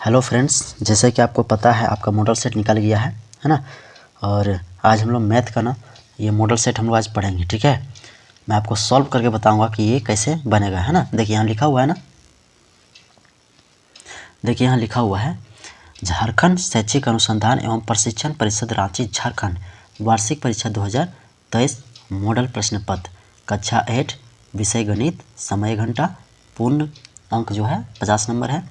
Hello friends, जैसे कि आपको पता है आपका मॉडल सेट निकल गया है ना। और आज हम लोग मैथ का ना ये मॉडल सेट हम लोग आज पढ़ेंगे। ठीक है, मैं आपको सॉल्व करके बताऊंगा कि ये कैसे बनेगा, है ना। देखिए यहाँ लिखा हुआ है ना, देखिए यहाँ लिखा हुआ है झारखंड शैक्षिक अनुसंधान एवं प्रशिक्षण परिषद रांची झारखंड वार्षिक परीक्षा 2023 मॉडल प्रश्न पत्र कक्षा 8 विषय गणित, समय घंटा, पूर्ण अंक जो है 50 नंबर है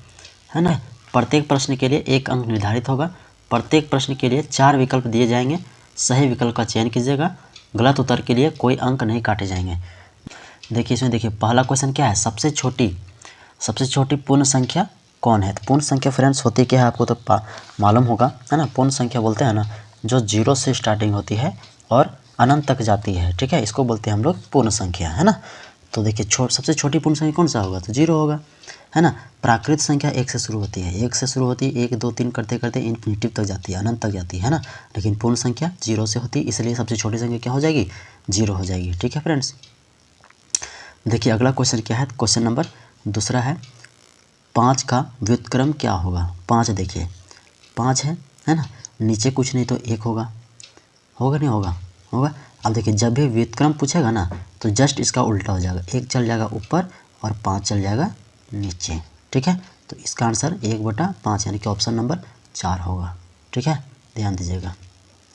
ना। प्रत्येक प्रश्न के लिए 1 अंक निर्धारित होगा। प्रत्येक प्रश्न के लिए 4 विकल्प दिए जाएंगे। सही विकल्प का चयन कीजिएगा। गलत उत्तर के लिए कोई अंक नहीं काटे जाएंगे। देखिए इसमें देखिए पहला क्वेश्चन क्या है, सबसे छोटी पूर्ण संख्या कौन है। तो पूर्ण संख्या फ्रेंड्स होती क्या है आपको तो मालूम होगा, है ना। पूर्ण संख्या बोलते हैं ना जो 0 से स्टार्टिंग होती है और अनंत तक जाती है। ठीक है, इसको बोलते हैं हम लोग पूर्ण संख्या, है ना। तो देखिए सबसे छोटी पूर्ण संख्या कौन सा होगा, तो 0 होगा, है ना। प्राकृत संख्या 1 से शुरू होती है, 1 से शुरू होती है, 1 2 3 करते करते इन्फिनिटिव तक जाती है, अनंत तक जाती है ना। लेकिन पूर्ण संख्या 0 से होती है, इसलिए सबसे छोटी संख्या क्या हो जाएगी, 0 हो जाएगी। ठीक है फ्रेंड्स, देखिए अगला क्वेश्चन क्या है, क्वेश्चन नंबर दूसरा है 5 का व्युत्क्रम क्या होगा। 5 देखिए 5 है ना, नीचे कुछ नहीं तो 1 होगा, नहीं होगा, होगा। अब देखिए जब भी व्युत्क्रम पूछेगा ना तो जस्ट इसका उल्टा हो जाएगा, 1 चल जाएगा ऊपर और 5 चल जाएगा नीचे। ठीक है, तो इसका आंसर 1/5 यानी कि ऑप्शन नंबर 4 होगा। ठीक है, ध्यान दीजिएगा,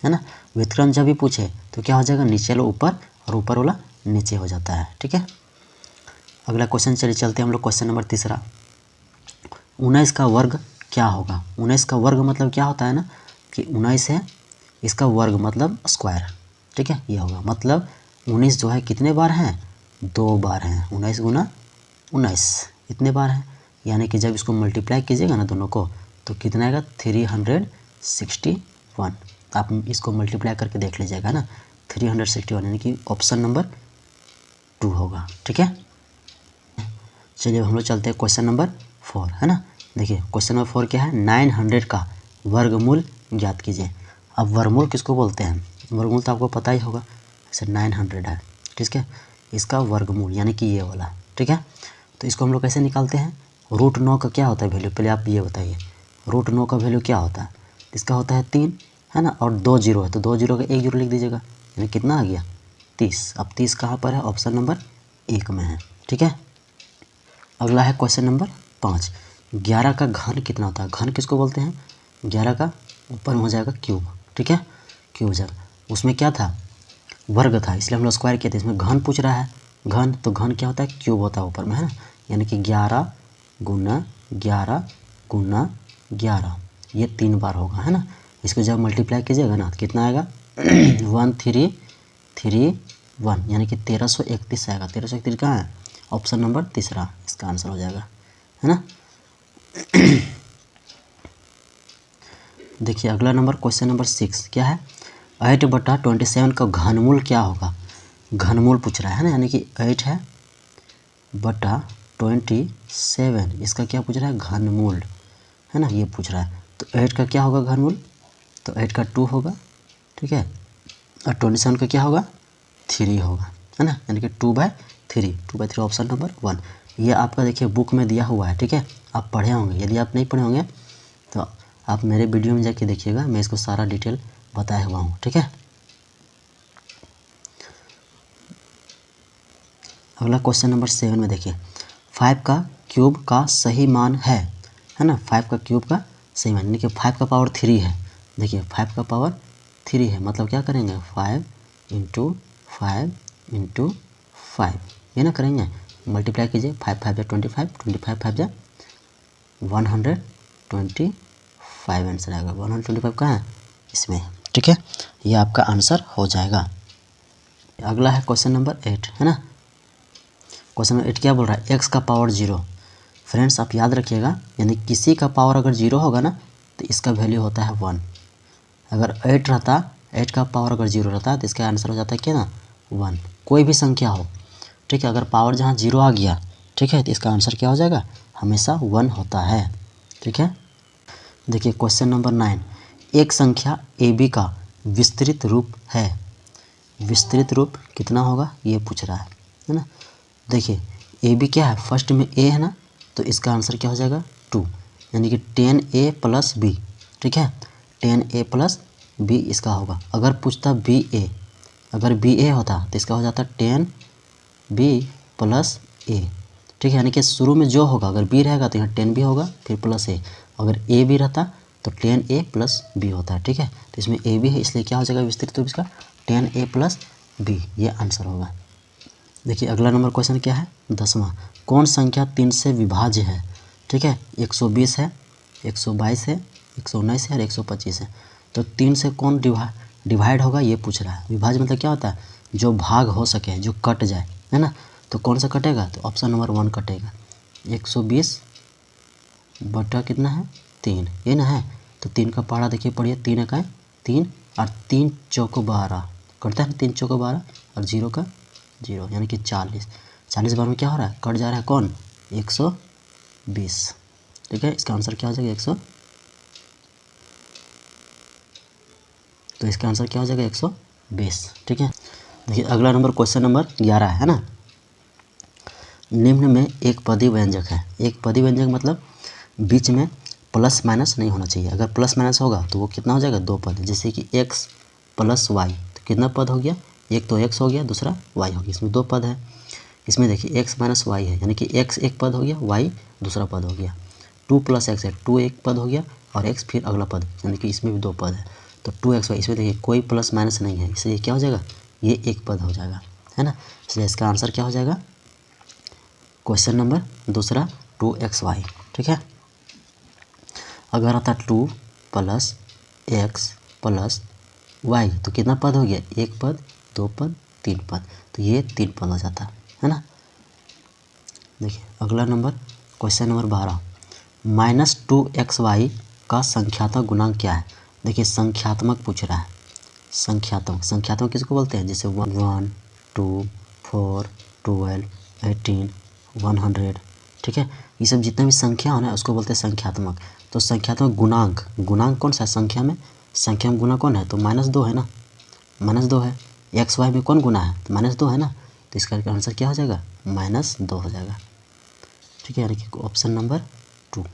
है ना। व्युत्क्रम जब भी पूछे तो क्या हो जाएगा, नीचे वाला ऊपर और ऊपर वाला नीचे हो जाता है। ठीक है, अगला क्वेश्चन चलिए चलते हैं हम लोग क्वेश्चन नंबर तीसरा। 19 का वर्ग क्या होगा। 19 का वर्ग मतलब क्या होता है ना कि 19 है, इसका वर्ग मतलब स्क्वायर। ठीक है, ये होगा मतलब 19 जो है कितने बार हैं, 2 बार हैं। 19 गुना 19 इतने बार हैं, यानी कि जब इसको मल्टीप्लाई कीजिएगा ना दोनों को तो कितना आएगा 361। आप इसको मल्टीप्लाई करके देख लीजिएगा ना, 361 यानी कि ऑप्शन नंबर 2 होगा। ठीक है, चलिए हम लोग चलते हैं क्वेश्चन नंबर 4, है ना। देखिए क्वेश्चन नंबर 4 क्या है, 900 का वर्गमूल ज्ञात कीजिए। अब वर्गमूल किसको बोलते हैं, वर्गमूल तो आपको पता ही होगा, जैसे 900 है, ठीक है, इसका वर्गमूल यानी कि ये वाला। ठीक है, तो इसको हम लोग कैसे निकालते हैं, √9 का क्या होता है वैल्यू, पहले आप ये बताइए। √9 का वैल्यू क्या होता है, इसका होता है 3, है ना, और 2 जीरो है तो 2 जीरो का 1 जीरो लिख दीजिएगा, यानी कितना आ गया 30। अब 30 कहाँ पर है, ऑप्शन नंबर 1 में है। ठीक है, अगला है क्वेश्चन नंबर 5। 11 का घन कितना होता है, घन किसको बोलते हैं, 11 का ऊपर में हो जाएगा क्यूब। ठीक है, क्यूब हो जाएगा, उसमें क्या था वर्ग था इसलिए हम लोग स्क्वायर किए थे, इसमें घन पूछ रहा है। घन तो घन क्या होता है, क्यूब होता है ऊपर में, है ना, यानी कि 11 गुना 11 गुना 11 ये 3 बार होगा, है ना। इसको जब मल्टीप्लाई कीजिएगा ना तो कितना आएगा 1331 यानी कि 1331 आएगा। 1331 कहाँ है, ऑप्शन नंबर तीसरा इसका आंसर हो जाएगा, है ना। देखिए अगला नंबर क्वेश्चन नंबर 6 क्या है, 8/27 का घनमूल क्या होगा। घनमूल पूछ रहा है ना, यानी कि 8/27 इसका क्या पूछ रहा है, घनमूल, है ना, ये पूछ रहा है। तो 8 का क्या होगा घनमूल, तो 8 का 2 होगा। ठीक है, और 27 का क्या होगा 3 होगा, है ना, यानी कि 2/3 ऑप्शन नंबर 1। ये आपका देखिए बुक में दिया हुआ है। ठीक है, आप पढ़े होंगे, यदि आप नहीं पढ़े होंगे तो आप मेरे वीडियो में जाके देखिएगा, मैं इसको सारा डिटेल बताया हुआ हूँ। ठीक है, अगला क्वेश्चन नंबर 7 में देखिए 5 का क्यूब का सही मान है ना। 5 का क्यूब का सही मान यानी कि 5 का पावर 3 है। देखिए 5 का पावर 3 है मतलब क्या करेंगे 5 × 5 × 5 ये ना करेंगे, मल्टीप्लाई कीजिए, 5 5 25 25 5 125 आंसर आएगा। 125 कहाँ है, इसमें। ठीक है, ये आपका आंसर हो जाएगा। अगला है क्वेश्चन नंबर 8, है ना। क्वेश्चन नंबर 8 क्या बोल रहा है, x का पावर 0। फ्रेंड्स आप याद रखिएगा, यानी किसी का पावर अगर 0 होगा ना तो इसका वैल्यू होता है 1। अगर 8 रहता, 8 का पावर अगर 0 रहता तो इसका आंसर हो जाता है क्या ना 1, कोई भी संख्या हो। ठीक है, अगर पावर जहाँ 0 आ गया, ठीक है, तो इसका आंसर क्या हो जाएगा, हमेशा 1 होता है। ठीक है, देखिए क्वेश्चन नंबर 9, एक संख्या AB का विस्तृत रूप है। विस्तृत रूप कितना होगा ये पूछ रहा है ना। देखिए AB क्या है, फर्स्ट में A है ना, तो इसका आंसर क्या हो जाएगा 2, यानी कि 10a प्लस बी, ठीक है, 10a प्लस बी इसका होगा। अगर पूछता ba, अगर ba होता तो इसका हो जाता 10b प्लस a, ठीक है, यानी कि शुरू में जो होगा अगर b रहेगा तो यहाँ 10b होगा फिर प्लस a, अगर a भी रहता तो 10a प्लस b होता है, ठीक है। तो इसमें a भी है इसलिए क्या हो जाएगा विस्तृत रूप इसका 10a प्लस b, ये आंसर होगा। देखिए अगला नंबर क्वेश्चन क्या है 10वां, कौन संख्या 3 से विभाज्य है, ठीक है, 120 है, 122 है, 119 है और 125 है। तो 3 से कौन डिवाइड होगा ये पूछ रहा है। विभाज्य मतलब क्या होता है, जो भाग हो सके, जो कट जाए, है ना। तो कौन सा कटेगा, तो ऑप्शन नंबर 1 कटेगा। 120 बटा कितना है 3, ये ना है। तो 3 का पहाड़ा देखिए पढ़िए, 3 का 3 और 3 चौको 12 कटता है, 3 चौको 12 और 0 का 0 यानी कि 40। 40 बार में क्या हो रहा है, कट जा रहा है कौन 120, ठीक है। इसका आंसर क्या हो जाएगा 100, तो इसका आंसर क्या हो जाएगा 120, ठीक है। देखिए अगला नंबर क्वेश्चन नंबर 11 है ना। निम्न में एक पदी व्यंजक है, एक पदी व्यंजक मतलब बीच में प्लस माइनस नहीं होना चाहिए। अगर प्लस माइनस होगा तो वो कितना हो जाएगा 2 पद, जैसे कि x प्लस वाई, तो कितना पद हो गया, एक तो x हो गया दूसरा y हो गया, इसमें 2 पद है। इसमें देखिए x माइनस वाई है यानी कि x एक पद हो गया, y दूसरा पद हो गया। 2 प्लस x है, 2 एक पद हो गया और x फिर अगला पद, यानी कि इसमें भी 2 पद है। तो 2xy, इसमें देखिए कोई प्लस माइनस नहीं है, इसलिए क्या हो जाएगा ये एक पद हो जाएगा, है ना। इसलिए इसका आंसर क्या हो जाएगा क्वेश्चन नंबर दूसरा 2xy, ठीक है। अगर आता 2 प्लस x प्लस वाई तो कितना पद हो गया, एक पद, 2 पद, 3 पद, तो ये 3 पद हो जाता है ना। देखिए अगला नंबर क्वेश्चन नंबर 12, -2xy का संख्यात्मक गुणांक क्या है। देखिए संख्यात्मक पूछ रहा है, संख्यात्मक किसको बोलते हैं, जैसे 1, 2, 4, 12, 18, 100, ठीक है। ये सब जितना भी संख्या हो ना उसको बोलते हैं संख्यात्मक। तो संख्यात्मक गुणांक कौन सा है, संख्या में गुना कौन है, तो -2 है ना, -2 है। xy में कौन गुना है, तो -2 है ना, तो इसका आंसर क्या हो जाएगा -2 हो जाएगा, ठीक है। यानी कि ऑप्शन नंबर 2,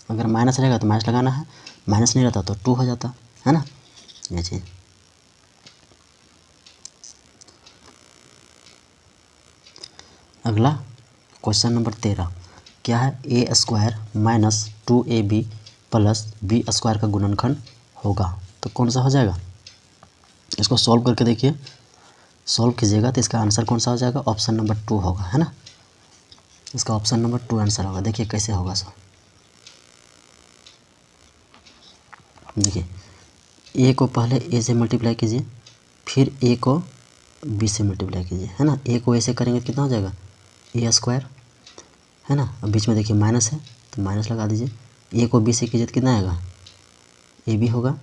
अगर माइनस रहेगा तो माइनस लगाना है, माइनस नहीं रहता तो 2 हो जाता है ना, ये चीज़। अगला क्वेश्चन नंबर 13 क्या है, a² - 2ab प्लस b² का गुणनखंड होगा, तो कौन सा हो जाएगा। इसको सॉल्व करके देखिए, सॉल्व कीजिएगा तो इसका आंसर कौन सा हो जाएगा, ऑप्शन नंबर 2 होगा, है ना। इसका ऑप्शन नंबर 2 आंसर होगा। देखिए कैसे होगा सो, देखिए a को पहले a से मल्टीप्लाई कीजिए, फिर a को b से मल्टीप्लाई कीजिए, है ना। a को a से करेंगे कितना हो जाएगा a², है ना। अब बीच में देखिए माइनस है तो माइनस लगा दीजिए, a को b से कीजिए तो कितना आएगा ab होगा।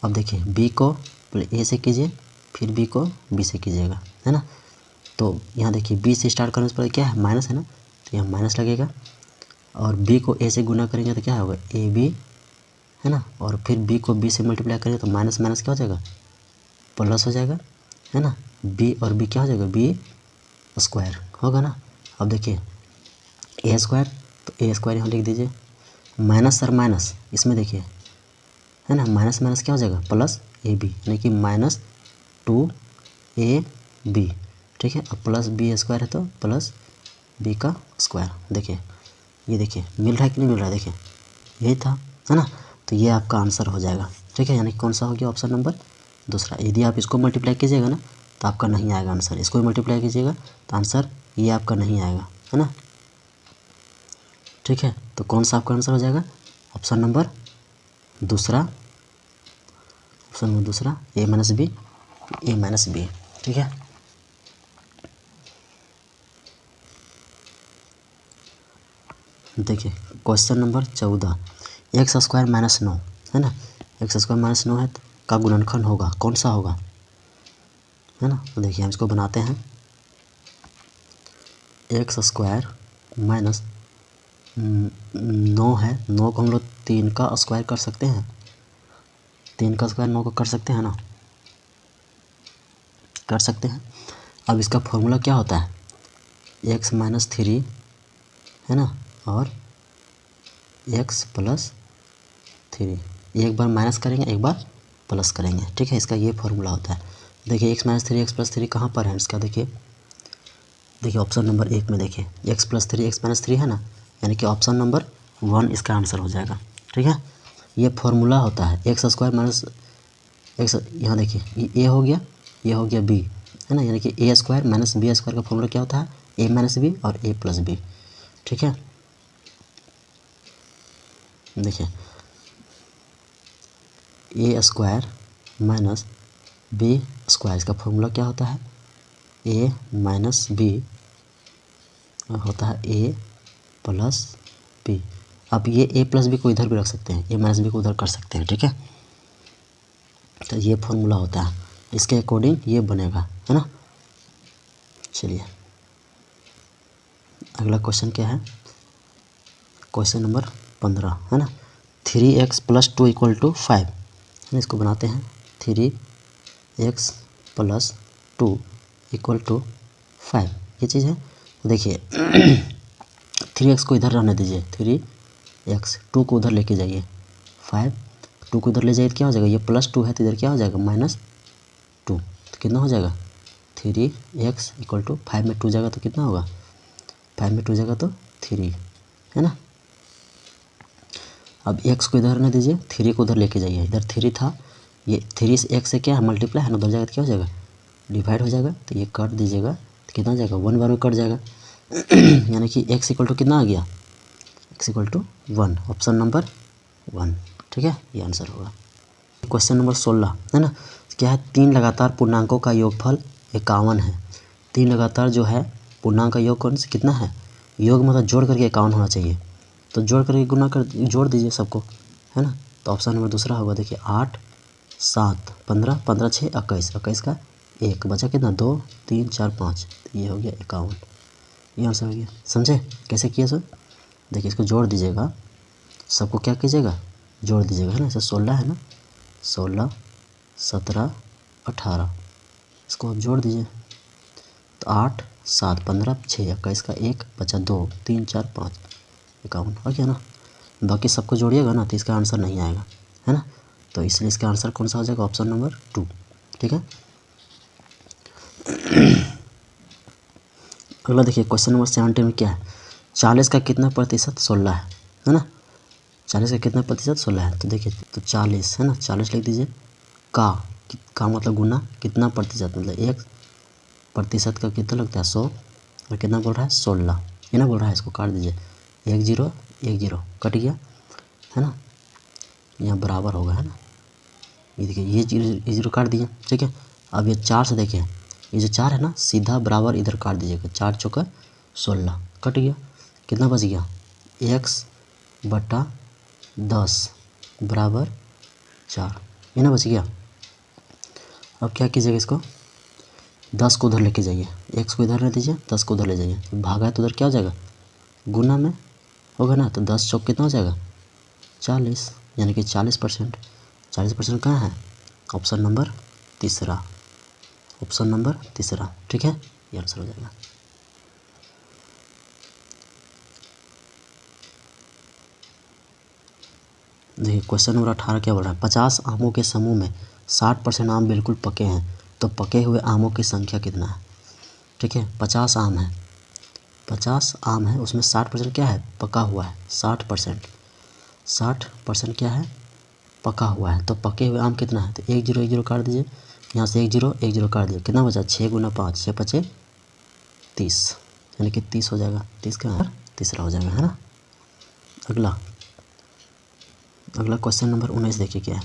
अब देखिए b को पहले a से कीजिए फिर b को b से कीजिएगा, है ना। तो यहाँ देखिए b से स्टार्ट करने से पहले क्या है माइनस है ना, तो यहाँ माइनस लगेगा। और b को a से गुना करेंगे तो क्या होगा ab, है ना। और फिर b को b से मल्टीप्लाई करेंगे तो माइनस माइनस क्या हो जाएगा प्लस हो जाएगा, है ना। b और b क्या हो जाएगा b² होगा ना। अब देखिए a², तो a² यहाँ लिख दीजिए, माइनस और माइनस इसमें देखिए, है ना, माइनस माइनस क्या हो जाएगा प्लस ab, यानी कि -2ab, ठीक है। अब प्लस b² है तो प्लस b का स्क्वायर। देखिए ये देखिए मिल रहा है कि नहीं मिल रहा है, देखिए यही था, है ना। तो ये आपका आंसर हो जाएगा, ठीक है। यानी कौन सा हो गया ऑप्शन नंबर दूसरा। यदि आप इसको मल्टीप्लाई कीजिएगा ना तो आपका नहीं आएगा आंसर, इसको भी मल्टीप्लाई कीजिएगा तो आंसर ये आपका नहीं आएगा, है ना, ठीक है। तो कौन सा आपका आंसर हो जाएगा ऑप्शन नंबर दूसरा, ऑप्शन नंबर दूसरा a - b, ठीक है। देखिए क्वेश्चन नंबर 14 x² - 9, है ना। x² - 9 है तो का गुणनखंड होगा, कौन सा होगा, है ना। तो देखिए हम इसको बनाते हैं, x² - 9 है, 9 को हम लोग 3 का स्क्वायर कर सकते हैं, 3 का स्क्वायर 9 को कर सकते हैं ना, कर सकते हैं। अब इसका फॉर्मूला क्या होता है x - 3, है ना, और एक्स प्लस 3, एक बार माइनस करेंगे एक बार प्लस करेंगे, ठीक है। इसका ये फॉर्मूला होता है। देखिए एक्स माइनस 3 एक्स प्लस 3 कहाँ पर है इसका, देखिए ऑप्शन नंबर 1 में देखिए एक्स प्लस 3 एक्स माइनस 3 है ना, यानी कि ऑप्शन नंबर 1 इसका आंसर हो जाएगा, ठीक है। ये फॉर्मूला होता है एक्स स्क्वायर माइनस एक्स, यहाँ देखिए ए हो गया, ये हो गया बी, है ना, यानी कि ए स्क्वायर माइनस बी स्क्वायर का फॉर्मूला क्या होता है, ए माइनस बी और ए प्लस बी, ठीक है। देखिए ए स्क्वायर माइनस बी स्क्वायर, इसका फॉर्मूला क्या होता है, ए माइनस बी होता है ए प्लस बी। अब ये ए प्लस बी को इधर भी रख सकते हैं, ए माइनस बी को उधर कर सकते हैं, ठीक है। तो ये फॉर्मूला होता है, इसके अकॉर्डिंग ये बनेगा, है ना। चलिए अगला क्वेश्चन क्या है, क्वेश्चन नंबर 15 है ना। 3x प्लस 2 इक्वल टू 5, इसको बनाते हैं 3x प्लस 2 इक्वल टू 5, ये चीज़ है। देखिए 3x को इधर रहने दीजिए, 3x, 2 को उधर लेके जाइए, 5, 2 को उधर ले जाइए तो क्या हो जाएगा, ये प्लस 2 है तो इधर क्या हो जाएगा माइनस 2, तो कितना हो जाएगा 3x इक्वल टू 5 में 2 जाएगा तो कितना होगा, 5 में 2 जाएगा तो 3, है ना। अब x को इधर रहने दीजिए, 3 को उधर लेके जाइए, इधर 3 था, ये 3 से x से क्या है मल्टीप्लाई है ना, उधर जाएगा तो क्या हो जाएगा डिवाइड हो जाएगा, तो ये काट दीजिएगा तो कितना जाएगा 1 बार में कट जाएगा यानी कि x इक्वल टू कितना आ गया, x equal to 1, option number 1, ठीक है, ये आंसर होगा। क्वेश्चन नंबर 16 है ना, क्या है, 3 लगातार पूर्णांकों का योगफल 51 है। 3 लगातार जो है पूर्णांक का योग कौन से कितना है, योग मतलब जोड़ करके 51 होना चाहिए, तो जोड़ करके गुना कर जोड़ दीजिए सबको, है ना। तो ऑप्शन नंबर दूसरा होगा, देखिए 8 7 15, 15 6 21, 21 का 1 बचा कितना 2 3 4 5, ये हो गया 51, ये आंसर हो गया। समझे कैसे किया सर, देखिए इसको जोड़ दीजिएगा, सबको क्या कीजिएगा जोड़ दीजिएगा, है ना। जैसे 16 है ना, 16 17 18, इसको आप जोड़ दीजिए, तो 8 7 15 6 21 का 1 बचा 2 3 4 5 51, हो गया ना। बाकी सबको जोड़िएगा ना तो इसका आंसर नहीं आएगा, है ना। तो इसलिए इसका आंसर कौन सा हो जाएगा, ऑप्शन नंबर 2, ठीक है। अगला देखिए क्वेश्चन नंबर 17 में क्या है, 40 का कितना प्रतिशत 16 है ना, 40 का कितना प्रतिशत 16 है, तो देखिए तो 40 है ना, 40 लिख दीजिए, का मतलब गुना, कितना प्रतिशत मतलब 1 प्रतिशत का कितना लगता है 100, और कितना बोल रहा है 16, ये ना बोल रहा है, इसको काट दीजिए, 1 0 1 0 कट गया, है ना, यहाँ बराबर होगा, है ना। ये देखिए ये 0 काट दिए, ठीक है। अब ये 4 से देखिए, ये जो 4 है ना सीधा बराबर इधर काट दीजिएगा, 4 चौका 16 कट गया, कितना बच गया x बटा 10 बराबर 4, ये ना बच गया। अब क्या कीजिएगा, इसको 10 को उधर लेके जाइए, x को इधर ले दीजिए, 10 को उधर ले जाइए, तो भागा है तो उधर क्या हो जाएगा गुना में होगा ना, तो 10 चौक कितना हो जाएगा 40, यानी कि 40%, 40% कहाँ है, ऑप्शन नंबर तीसरा, ऑप्शन नंबर तीसरा, ठीक है, ये आंसर हो जाएगा। देखिए क्वेश्चन नंबर 18 क्या बोल रहा है, 50 आमों के समूह में 60% आम बिल्कुल पके हैं, तो पके हुए आमों की संख्या कितना है, ठीक है। 50 आम है, 50 आम है, उसमें 60% क्या है पका हुआ है, 60% क्या है पका हुआ है, तो पके हुए आम कितना है, तो 1 0 1 0 काट दीजिए, यहाँ से 1 0 1 0 काट दीजिए, कितना बचा 6 गुना 5 6 5 30, यानी कि 30 हो जाएगा, 30 का तीसरा हो जाएगा, है ना। अगला क्वेश्चन नंबर 19 देखिए क्या है,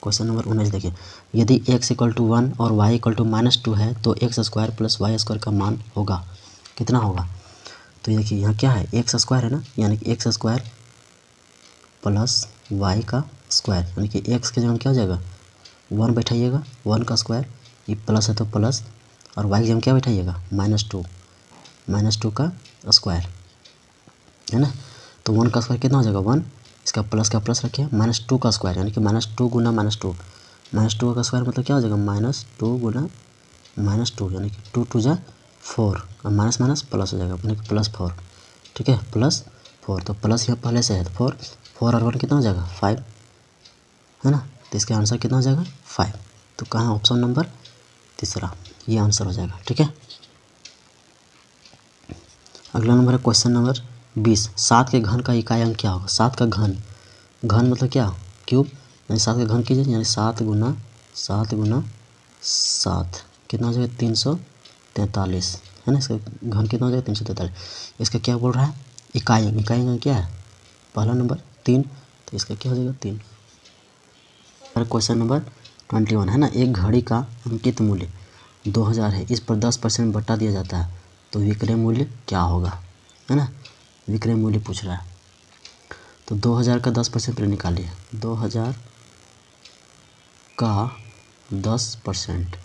क्वेश्चन नंबर 19 देखिए, यदि x इक्वल टू 1 और y इक्वल टू -2 है तो x square plus Y square का मान होगा कितना होगा, तो देखिए यहाँ क्या है एक्स स्क्वायर है ना, यानी कि एक्स स्क्वायर प्लस वाई का स्क्वायर, यानी कि एक्स के जगह क्या हो जाएगा 1 बैठाइएगा, 1 का स्क्वायर, ये प्लस है तो प्लस, और वाई की जगह क्या बैठाइएगा -2 का स्क्वायर, है ना। तो 1 का स्क्वायर कितना हो जाएगा 1, इसका प्लस का प्लस रखिए, -2 का स्क्वायर, यानी कि -2 गुना -2 का स्क्वायर मतलब क्या हो जाएगा -2 गुना -2, यानी कि 2 2 जा 4, और माइनस माइनस प्लस हो जाएगा, यानी कि +4, ठीक है, +4 4, तो प्लस यहाँ पहले से है तो 4, 4 और 1 कितना हो जाएगा 5, है ना। तो इसका आंसर कितना हो जाएगा 5। तो कहाँ ऑप्शन नंबर तीसरा ये आंसर हो जाएगा। ठीक है, अगला नंबर है क्वेश्चन नंबर 20। 7 के घन का इकाई अंक क्या होगा। 7 का घन, घन मतलब क्या, क्यूब, यानी 7 का घन कीजिए, यानी 7 गुना 7 कितना हो जाएगा 343, है ना। इसका घन कितना हो जाएगा 343। इसका क्या बोल रहा है इकाई, इकाई अंक क्या है पहला नंबर 3, तो इसका क्या हो जाएगा 3। क्वेश्चन नंबर 21 है ना, एक घड़ी का अंकित मूल्य 2000 है, इस पर 10% बटा दिया जाता है, तो विक्रय मूल्य क्या होगा, है ना। विक्रय मूल्य पूछ रहा है, तो 2000 का 10% निकालिए। 2000 का 10%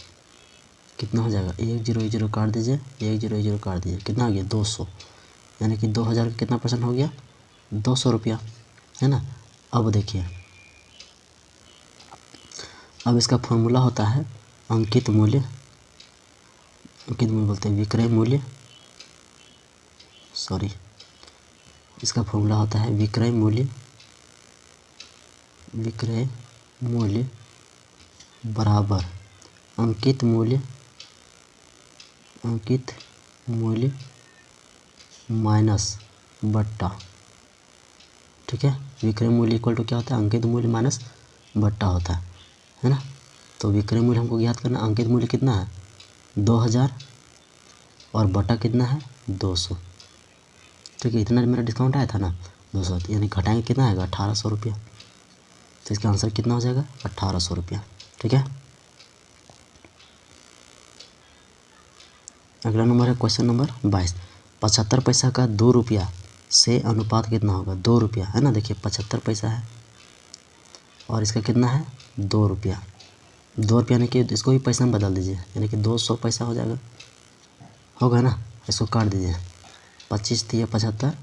कितना हो जाएगा, 1 0 1 0 काट दीजिए, 1 0 1 0 काट दीजिए, कितना आ गया 200, यानी कि 2000 का कितना परसेंट हो गया 200 रुपया, है ना। अब देखिए, अब इसका फॉर्मूला होता है अंकित मूल्य, अंकित मूल्य बोलते हैं विक्रय मूल्य, सॉरी, इसका फॉर्मूला होता है विक्रय मूल्य, विक्रय मूल्य बराबर अंकित मूल्य, अंकित मूल्य माइनस बट्टा। ठीक है, विक्रय मूल्य इक्वल टू क्या होता है अंकित मूल्य माइनस बट्टा होता है ना। तो विक्रय मूल्य हमको याद करना, अंकित मूल्य कितना है 2000 और बटा कितना है 200। ठीक है, इतना मेरा डिस्काउंट आया था ना 200, यानी घटाएंगे कितना आएगा 1800 रुपया। तो इसका आंसर कितना हो जाएगा 1800 रुपया। ठीक है, अगला नंबर है क्वेश्चन नंबर 22। 75 पैसा का 2 रुपया से अनुपात कितना होगा, 2 रुपया, है ना। देखिए 75 पैसा है और इसका कितना है 2 रुपया, 2 रुपया यानी कि इसको भी पैसा में बदल दीजिए, यानी कि 200 पैसा हो जाएगा, होगा ना। इसको काट दीजिए, 25 3 75,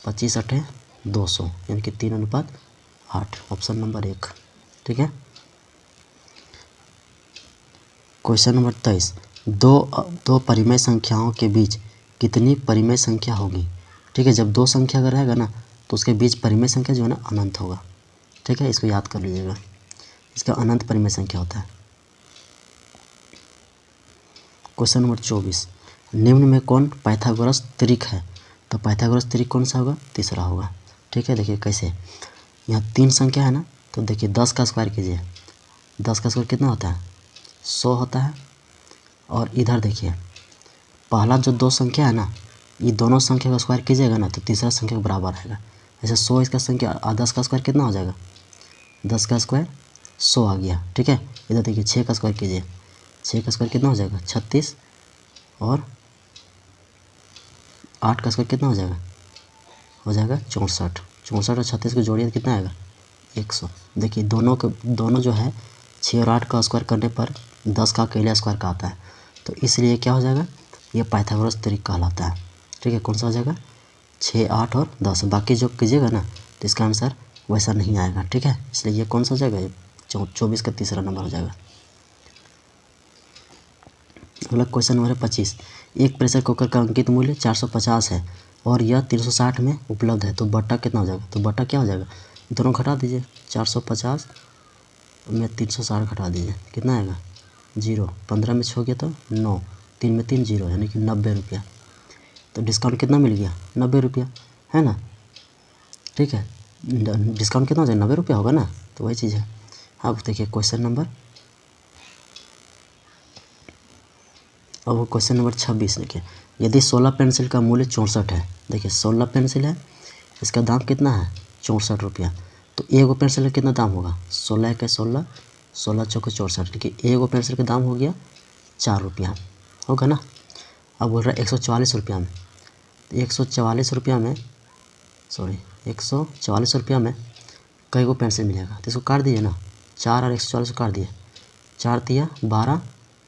25 8 200, यानी कि 3:8, ऑप्शन नंबर 1। ठीक है, क्वेश्चन नंबर 23। दो परिमेय संख्याओं के बीच कितनी परिमेय संख्या होगी। ठीक है, जब दो संख्या अगर रहेगा ना तो उसके बीच परिमेय संख्या जो है ना अनंत होगा। ठीक है, इसको याद कर लीजिएगा, इसका अनंत परिमेय संख्या होता है। Question number 24। निम्न में कौन पाइथागोरस त्रिक है, तो पाइथागोरस त्रिक कौन सा होगा, तीसरा होगा। ठीक है, देखिए कैसे, यहाँ 3 संख्या है ना, तो देखिए 10 का स्क्वायर कीजिए, 10 का स्क्वायर कितना होता है 100 होता है। और इधर देखिए पहला जो 2 संख्या है ना, ये दोनों संख्या का स्क्वायर कीजिएगा ना तो तीसरा संख्या के बराबर रहेगा। ऐसे 100 इसका संख्या, 10 का स्क्वायर कितना हो जाएगा 10 का स्क्वायर 100 आ गया। ठीक है, इधर देखिए 6 का स्क्वायर कीजिए, 6 का स्क्वायर कितना हो जाएगा 36, और 8 का स्क्वायर कितना हो जाएगा 64, 64 और 36 को जोड़िए कितना आएगा 100। देखिए दोनों जो है 6 और 8 का स्क्वायर करने पर 10 का अकेले स्क्वायर का आता है, तो इसलिए क्या हो जाएगा ये पाइथागोरस त्रिक कहलाता है। ठीक है, कौन सा हो जाएगा 6 8 और 10, बाकी जो कीजिएगा ना तो इसका आंसर वैसा नहीं आएगा। ठीक है, इसलिए ये कौन सा हो जाएगा 24 का तीसरा नंबर हो जाएगा। अगला क्वेश्चन नंबर है 25। एक प्रेशर कुकर का अंकित मूल्य 450 है और यह 360 में उपलब्ध है, तो बट्टा कितना हो जाएगा, तो बट्टा क्या हो जाएगा दोनों घटा दीजिए, 450 में 360 घटा दीजिए, कितना आएगा 0, 15 में 6 गया तो 9, 3 में 3 0, यानी कि 90 रुपया। तो डिस्काउंट कितना मिल गया 90 रुपया, है ना। ठीक है, डिस्काउंट कितना हो जाएगा 90 रुपया होगा ना, तो वही चीज़ है। अब देखिए क्वेश्चन नंबर, अब क्वेश्चन नंबर 26 देखिए, यदि 16 पेंसिल का मूल्य 64 है, देखिए 16 पेंसिल है, इसका दाम कितना है 64 रुपया, तो एगो पेंसिल का कितना दाम होगा 16 के 16, 16 चौके 64, देखिए एगो पेंसिल का दाम हो गया 4 रुपया, होगा ना। अब बोल रहा है 144 रुपया में, 144 रुपया में, सॉरी 144 रुपया में कई गो पेंसिल मिलेगा, तो इसको काट दीजिए ना, 4 और 144 को काट दिए, 4 तिया 12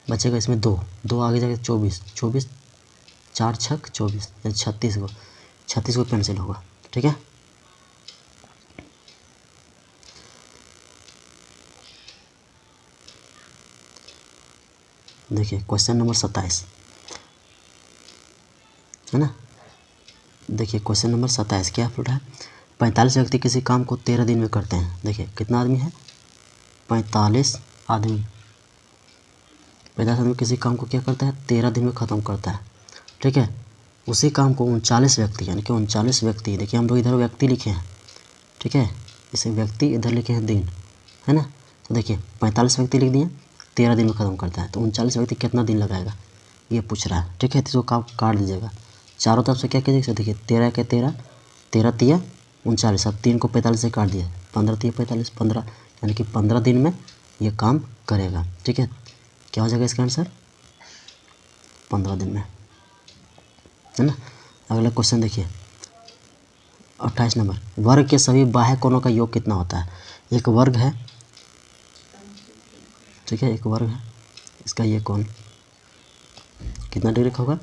बचेगा, इसमें 2 आगे जाके 24, 24 4 छक 24, 36 गो पेंसिल होगा। ठीक है, देखिए क्वेश्चन नंबर 27 है ना, देखिए क्वेश्चन नंबर 27 क्या बोल रहा है, 45 व्यक्ति किसी काम को 13 दिन में करते हैं। देखिए कितना आदमी है, 45 आदमी। 50 आदमी किसी काम को क्या करता है, 13 दिन में ख़त्म करता है। ठीक है, उसी काम को 39 व्यक्ति, यानी कि 39 व्यक्ति, देखिए हम लोग इधर व्यक्ति लिखे हैं। ठीक है, इसे व्यक्ति, इधर लिखे हैं दिन, है ना। तो देखिए 45 व्यक्ति लिख दिए, 13 दिन में ख़त्म करता है, तो 39 व्यक्ति कितना दिन लगाएगा ये पूछ रहा है। ठीक है, तो इसको काट दीजिएगा चारों तरफ से, क्या कीजिएगा, देखिए 13 के 13, 13 तिया 39, अब 3 को 45 से काट दिया, 15 तिया 45, 15, यानी कि 15 दिन में ये काम करेगा। ठीक है, क्या हो जाएगा इसका आंसर, 15 दिन में, है ना। अगला क्वेश्चन देखिए 28 नंबर, वर्ग के सभी बाह्य कोणों का योग कितना होता है। एक वर्ग है, ठीक है, एक वर्ग है, इसका ये कोण कितना डिग्री का होगा,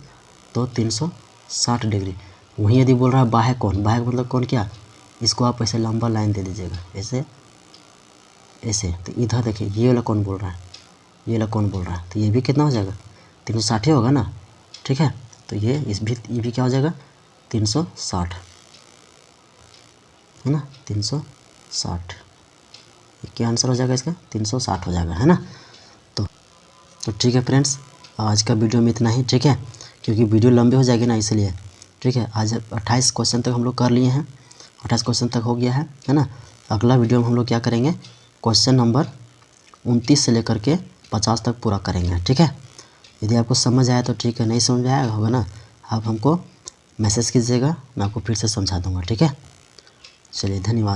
तो 360 डिग्री। वहीं यदि बोल रहा है बाह्य कोण, बाह्य मतलब कोण क्या, इसको आप ऐसे लंबा लाइन दे दीजिएगा, ऐसे ऐसे, तो इधर देखिए ये वाला कोण बोल रहा है, ये वाला कोण बोल रहा है, तो ये भी कितना हो जाएगा, 360 ही होगा ना। ठीक है, तो ये भी क्या हो जाएगा, 360, है ना, 360, क्या आंसर हो जाएगा इसका, 360 हो जाएगा, है ना। तो ठीक है फ्रेंड्स, आज का वीडियो में इतना ही। ठीक है, क्योंकि वीडियो लंबी हो जाएगी ना, इसलिए। ठीक है, आज 28 क्वेश्चन तक हम लोग कर लिए हैं, 28 क्वेश्चन तक हो गया है ना। अगला वीडियो में हम लोग क्या करेंगे, क्वेश्चन नंबर 29 से लेकर के 50 तक पूरा करेंगे। ठीक है, यदि आपको समझ आया तो ठीक है, नहीं समझ आया होगा ना, आप हमको मैसेज कीजिएगा, मैं आपको फिर से समझा दूँगा। ठीक है, चलिए धन्यवाद।